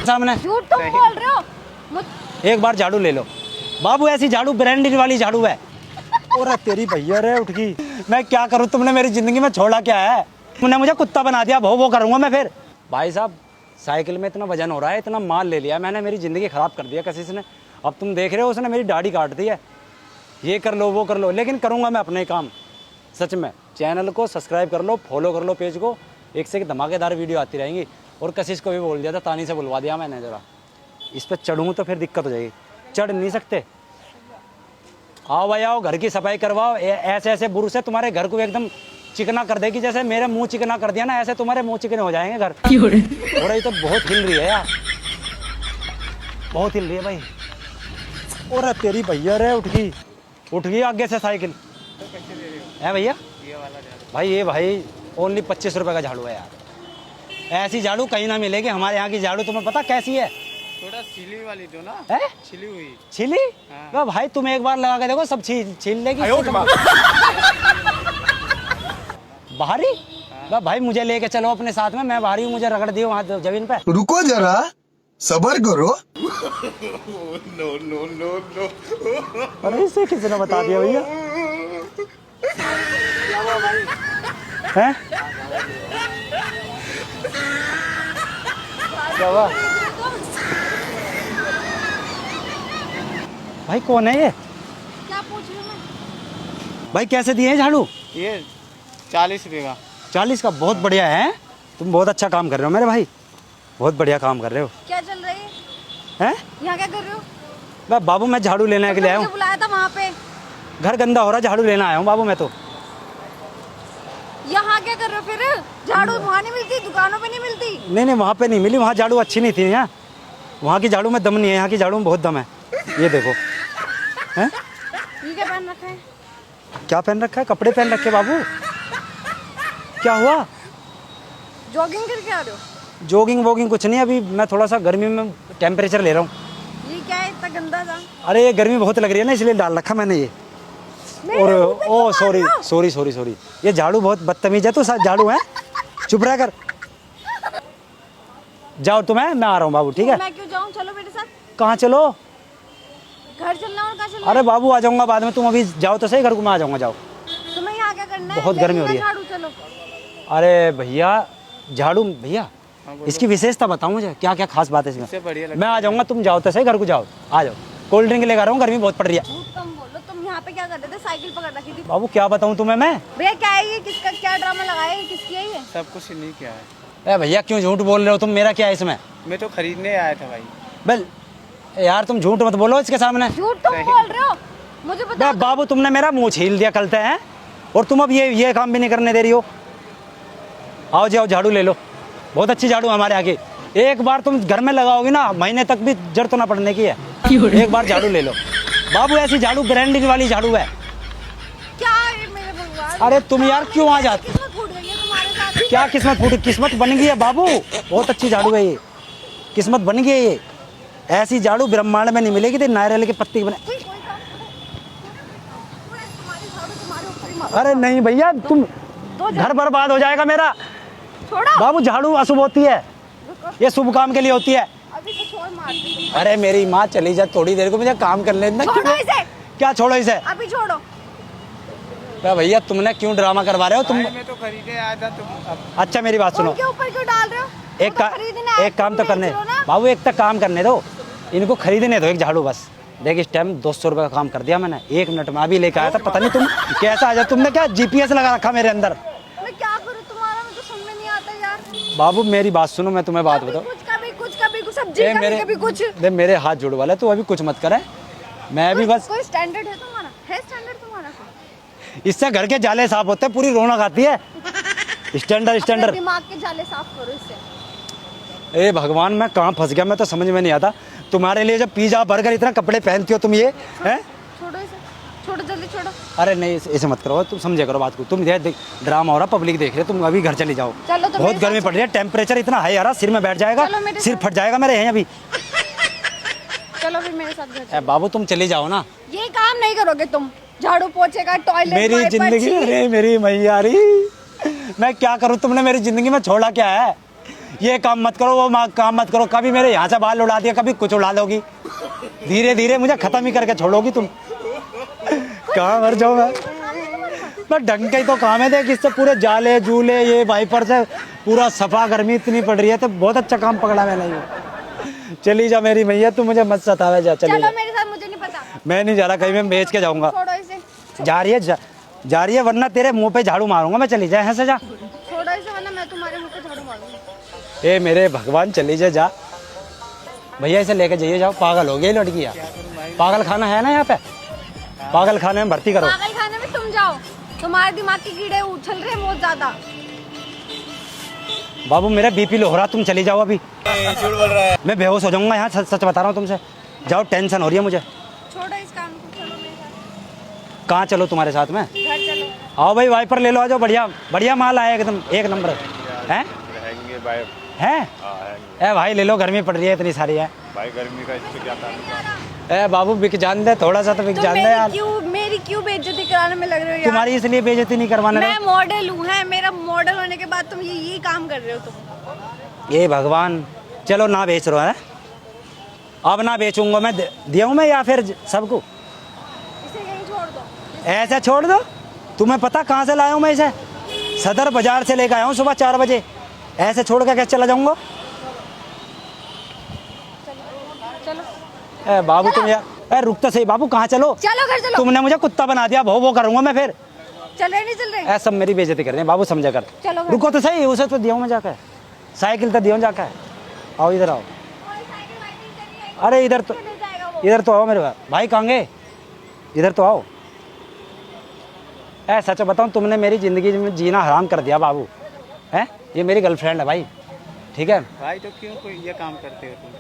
सामने झूठ तुम बोल रहे हो। एक बार झाड़ू ले लो बाबू, ऐसी झाड़ू ब्रांडेड वाली झाड़ू है। और तेरी भैया रे उठ गई। मैं क्या करूं, तुमने मेरी जिंदगी में छोड़ा क्या है? तुमने मुझे कुत्ता बना दिया, वो करूंगा मैं फिर। भाई साहब साइकिल में इतना वजन हो रहा है, इतना माल ले लिया मैंने, मेरी ज़िंदगी ख़राब कर दिया कशिश ने। अब तुम देख रहे हो उसने मेरी दाढ़ी काट दी है। ये कर लो वो कर लो, लेकिन करूँगा मैं अपने काम सच में। चैनल को सब्सक्राइब कर लो, फॉलो कर लो पेज को, एक से एक धमाकेदार वीडियो आती रहेंगी। और कशिश को भी बोल दिया था, तानी से बुलवा दिया मैंने, ज़रा इस पर चढ़ूँ तो फिर दिक्कत हो जाएगी, चढ़ नहीं सकते। आओ भाई आओ, घर की सफाई करवाओ। ऐसे ऐसे बुरुश है तुम्हारे घर को एकदम चिकना कर देगी, जैसे मेरे मुंह चिकना कर दिया ना, ऐसे तुम्हारे मुंह चिकने हो जाएंगे घर। और ये तो बहुत हिल रही है यार, बहुत हिल रही है भाई। और तेरी भैया रे उठ गई आगे से साइकिल है भैया। भाई ये भाई ओनली 25 रुपए का झाड़ू है यार। ऐसी झाड़ू कहीं ना मिलेगी, हमारे यहाँ की झाड़ू तुम्हें पता कैसी है? थोड़ा छिली वाली दो ना। है छिली हुई। छिली? हाँ। भाई तुम एक बार लगा के देखो, सब छील लेगी। बाहरी? भाई मुझे लेके चलो अपने साथ में, मैं बाहरी हूँ, मुझे रगड़ दियो वहाँ जमीन पे। रुको जरा सबर करो। No no no no. अरे इसे किसी ने बता दिया भैया? हैं? क्या हुआ? भाई कौन है ये? क्या पूछ रहे हो मैं? भाई कैसे दिए हैं झाड़ू? ये 40 रुपये का। 40 का? बहुत बढ़िया है, तुम बहुत अच्छा काम कर रहे हो मेरे भाई, बहुत बढ़िया काम कर रहे हो। क्या चल रही है? हैं? यहाँ क्या कर रहे हो? बाबू मैं झाड़ू लेने के लिए आया मुझे हूँ। बुलाया था वहाँ पे। घर गंदा हो रहा है, झाड़ू लेना आया हूँ बाबू मैं तो। यहाँ क्या कर रहे हो फिर? झाड़ू वहाँ नहीं मिलती, दुकानों पे नहीं मिलती। नहीं वहाँ पे नहीं मिली, वहाँ झाड़ू अच्छी नहीं थी। यहाँ वहाँ की झाड़ू में दम नहीं है, यहाँ की झाड़ू में बहुत दम है। ये देखो। हैं? ये क्या पहन रखा है? क्या पहन रखा है? कपड़े पहन रखे बाबू। क्या हुआ? जॉगिंग करके आ रहे हो? जॉगिंग वॉगिंग कुछ नहीं, अभी मैं थोड़ा सा गर्मी में टेम्परेचर ले रहा हूँ। ये क्या है इतना गंदा सा? अरे ये गर्मी बहुत लग रही है ना, इसलिए डाल रखा मैंने ये। और ओ सॉरी, ये झाड़ू बहुत बदतमीज है। तो झाड़ू है, चुप रह कर। जाओ तुम्हें, मैं आ रहा हूँ बाबू, ठीक है? मैं क्यों जाऊँ? चलो मेरे साथ। कहाँ चलो? घर चलना और कहाँ चलना? अरे बाबू आ जाऊंगा बाद में, तुम अभी जाओ तो सही, घर को मैं आ जाऊंगा। जाओ, तुम्हें यहाँ क्या करना है? बहुत गर्मी हो रही है। झाड़ू चलो। अरे भैया झाड़ू भैया, इसकी विशेषता बताओ मुझे, क्या क्या खास बात है इसमें? इससे बढ़िया मैं आ जाऊंगा, तुम जाओ तो सही, घर को जाओ, आ जाओ। कोल्ड ड्रिंक लेकर आ रहा हूँ, गर्मी बहुत पड़ रही है। झूठ कम बोलो। तुम यहाँ पे क्या कर रहे थे? साइकिल पकड़ रखी थी। बाबू क्या बताऊँ तुम्हें मैं? भैया क्या है ये? किसका क्या ड्रामा लगाया है? किसकी है ये? सब कुछ नहीं किया है। अरे भैया क्यों झूठ बोल रहे हो तुम? मेरा क्या है इसमें? मैं तो खरीदने आया था भाई। बल यार तुम झूठ मत बोलो इसके सामने। झूठ तुम बोल रहे हो, मुझे बता। बाबू तुमने मेरा मुंह छील दिया कल हैं, और तुम अब ये काम भी नहीं करने दे रही हो। आओ जाओ झाड़ू ले लो, बहुत अच्छी झाड़ू हमारे आगे। एक बार तुम घर में लगाओगी ना, महीने तक भी जरूरत तो ना पड़ने की है। एक बार झाड़ू ले लो बाबू, ऐसी झाड़ू ब्रांडेड वाली झाड़ू है। क्या है मेरे भगवान? अरे तुम यार क्यों आ जाते? किस्मत फूट गई है तुम्हारे साथ। क्या किस्मत फूटी? किस्मत बन गई है बाबू, बहुत अच्छी झाड़ू है ये, किस्मत बन गई है ये। ऐसी झाड़ू ब्रह्मांड में नहीं मिलेगी, तो नारियल के पत्ते की बने। कोई काम तुम्हारी झाड़ू तुम्हारे ऊपर ही मारो। अरे नहीं भैया, तुम दो घर बर्बाद हो जाएगा मेरा। छोड़ो। बाबू झाड़ू अशुभ होती है, ये शुभ काम के लिए होती है। अभी तो छोड़, मार दी। अरे मेरी माँ चली जा थोड़ी देर को, मुझे काम कर लेना। छोड़ो इसे। क्या छोड़ो इसे? अभी छोड़ो। अरे भैया तुमने क्यों ड्रामा करवा रहे हो तुम? भाई मैं तो खरीदने आया था तुम। अच्छा मेरी बात सुनो, उनके ऊपर क्यों डाल रहे हो? एक काम तो करने बाबू, एक तक काम करने दो, इनको खरीदने दो एक झाड़ू बस। देख इस टाइम 200 रुपये का काम कर दिया मैंने, 1 मिनट में अभी लेके आया था। पता नहीं तुम कैसा आ जाए, तुमने क्या GPS लगा रखा मेरे अंदर? मैं क्या करूं? तुम्हारा मैं तो समझ में नहीं आता यार। बाबू मेरी बात सुनो, मैं तुम्हें बात बताऊं। कभी कुछ सब्जी, कभी कुछ। देख मेरे हाथ जुड़ वाले, तू अभी कुछ मत करे, मैं भी बस। कोई स्टैंडर्ड है तुम्हारा? है स्टैंडर्ड तुम्हारा? इससे घर के जाले साफ होते हैं, पूरी रौनक आती है। स्टैंडर्ड दिमाग के जाले साफ करो इससे। ए भगवान, मैं कहाँ फंस गया, मैं तो समझ में नहीं आता। तुम्हारे लिए जब पिज्जा बर्गर इतना कपड़े पहनती हो तुम, ये हैं? छोड़ो इसे, छोड़ो जल्दी छोड़ो। अरे नहीं ऐसे मत करो, तुम समझे करो बात को। तुम देख ड्रामा हो रहा, पब्लिक देख रहे, तुम अभी घर चली जाओ। चलो तो बहुत गर्मी पड़ रही है, टेम्परेचर इतना हाई आ रहा, सिर में बैठ जाएगा, सिर फट जाएगा मेरे हैं अभी। चलो फिर मेरे साथ घर ए बाबू तुम चली जाओ ना। ये काम नहीं करोगे तुम? झाड़ू पोछे का, टॉयलेट, मेरी जिंदगी, अरे मेरी मैयारी, मैं क्या करूँ, तुमने मेरी जिंदगी में छोड़ा क्या है? ये काम मत करो, वो काम मत करो, कभी मेरे यहाँ से बाल उड़ा दिया, कभी कुछ उड़ा लोगी, धीरे धीरे मुझे खत्म ही करके छोड़ोगी तुम। कहाँ मर जाओ मैं ढंग का ही तो काम है। देख इससे पूरे जाले जूले ये वाइपर से पूरा सफा, गर्मी इतनी पड़ रही है तो बहुत अच्छा काम पकड़ा मैंने ये। चली जा मेरी मैया, तू मुझे मत सतावे, जा चली चलो जा। मेरे साथ, मुझे नहीं पता। मैं नहीं जा रहा कहीं, मैं बेच के जाऊंगा। छोड़ो इसे, जा रही है वरना तेरे मुंह पे झाड़ू मारूंगा मैं। चली जा यहाँ से, जा। छोड़ो इसे वरना मैं तुम्हारे मुंह पे झाड़ू मारूंगी। ए मेरे भगवान, चली जा भैया, इसे लेके जाइए, जाओ। पागल हो गई लड़की यार। पागल खाना है ना यहाँ पे, पागल खाने में भर्ती करो। पागल खाने में तुम जाओ, तुम्हारे दिमाग के कीड़े उछल रहे हैं बहुत ज्यादा। बाबू मेरा बीपी लो हो रहा, तुम चली जाओ अभी। झूठ बोल रहा है, मैं बेहोश हो जाऊंगा यहाँ, सच बता रहा हूँ तुमसे। जाओ, टेंशन हो रही है मुझे। छोड़ो इस काम को, चलो मेरे साथ। कहाँ चलो तुम्हारे साथ में? घर चलो। आओ भाई, वाइपर ले लो, आ जाओ। बढ़िया बढ़िया माल आया एकदम एक नंबर है। ए भाई ले लो, गर्मी पड़ रही है इतनी सारी है भाई, गर्मी का इससे क्या ताल्लुक? ए बाबू बिक जान दे, थोड़ा सा तो बिक जान दे यार। मेरी क्यों बेइज्जती कराने में लग रहे हो यार? तुम्हारी इसलिए बेइज्जती नहीं करवाने मैं मॉडल हूँ, है मेरा मॉडल होने के बाद तुम ये काम कर रहे हो तुम। ये भगवान, चलो ना बेच रहा है, अब ना बेचूंगा मैं। दिया हूँ मैं या फिर सबको इसे यहीं छोड़ दो। ऐसे छोड़ दो? तुम्हें पता कहाँ से लाया हूँ मैं इसे? सदर बाजार से लेकर आया हूँ सुबह 4 बजे। ऐसे छोड़ के कैसे चला जाऊंगा? चलो ए बाबू तुम यार, ए रुक तो सही बाबू, कहाँ चलो? चलो घर चलो। तुमने मुझे कुत्ता बना दिया, वो करूंगा मैं फिर। चल रहे नहीं चल रहे? ए सब मेरी बेइज्जती कर रहे हैं बाबू, समझा कर। चलो घर। रुको तो सही, उसे तो दिया हूँ मैं जाकर, साइकिल तो दिया हूँ जाकर। आओ इधर आओ। अरे इधर तो आओ मेरे भाई, कहाँ गए? इधर तो आओ। ए सच बताऊँ, तुमने मेरी ज़िंदगी में जीना हराम कर दिया बाबू। है ये मेरी गर्लफ्रेंड है भाई, ठीक है? भाई तो क्यों कोई ये काम करते हो तुम?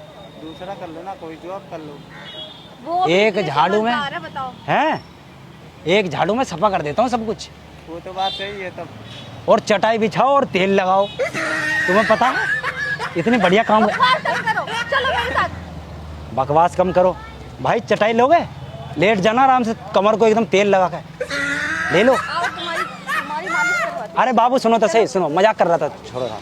दूसरा कर लो ना, कोई जॉब कर लो। वो एक कितने झाड़ू में समझदार है, बताओ। हैं, एक झाड़ू में सफा कर देता हूँ सब कुछ। वो तो बात सही है तब। और चटाई बिछाओ और तेल लगाओ, तुम्हें पता है इतनी बढ़िया काम। बकवास कम करो, चलो मेरे साथ। बकवास कम करो भाई, चटाई लोगे? लेट जाना आराम से, कमर को एकदम तेल लगा के ले लो। आओ, तुम्हारी मालिश करवाती अरे बाबू सुनो तो सही, सुनो, मजाक कर रहा था, छोड़ो ना।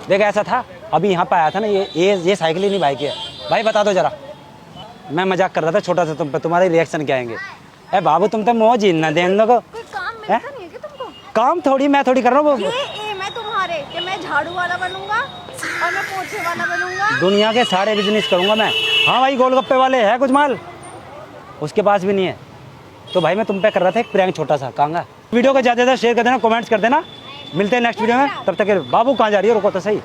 देख ऐसा था, अभी यहाँ पे आया था ना, ये साइकिल ही नहीं भाई की है। भाई बता दो जरा, मैं मजाक कर रहा था छोटा सा तुम पे, तुम्हारे रिएक्शन क्या आएंगे? ए बाबू तुम तो मोह जीना दे इन लोगों को। कोई काम मिलता नहीं है क्या तुमको? काम थोड़ी मैं थोड़ी कर रहा हूँ। ये एम है तुम्हारे कि मैं झाड़ू वाला बनूंगा और मैं पोछे वाला बनूंगा। दुनिया के सारे बिजनेस करूंगा मैं। हाँ भाई, गोलगप्पे वाले है कुछ माल, उसके पास भी नहीं है। तो भाई मैं तुम पे कर रहा था एक प्रैंक छोटा सा, कहाँ? वीडियो को ज़्यादा से ज़्यादा शेयर कर देना, कमेंट्स कर देना। मिलते हैं नेक्स्ट वीडियो में, तब तक के बाबू कहाँ जा रही है, रुको तो सही।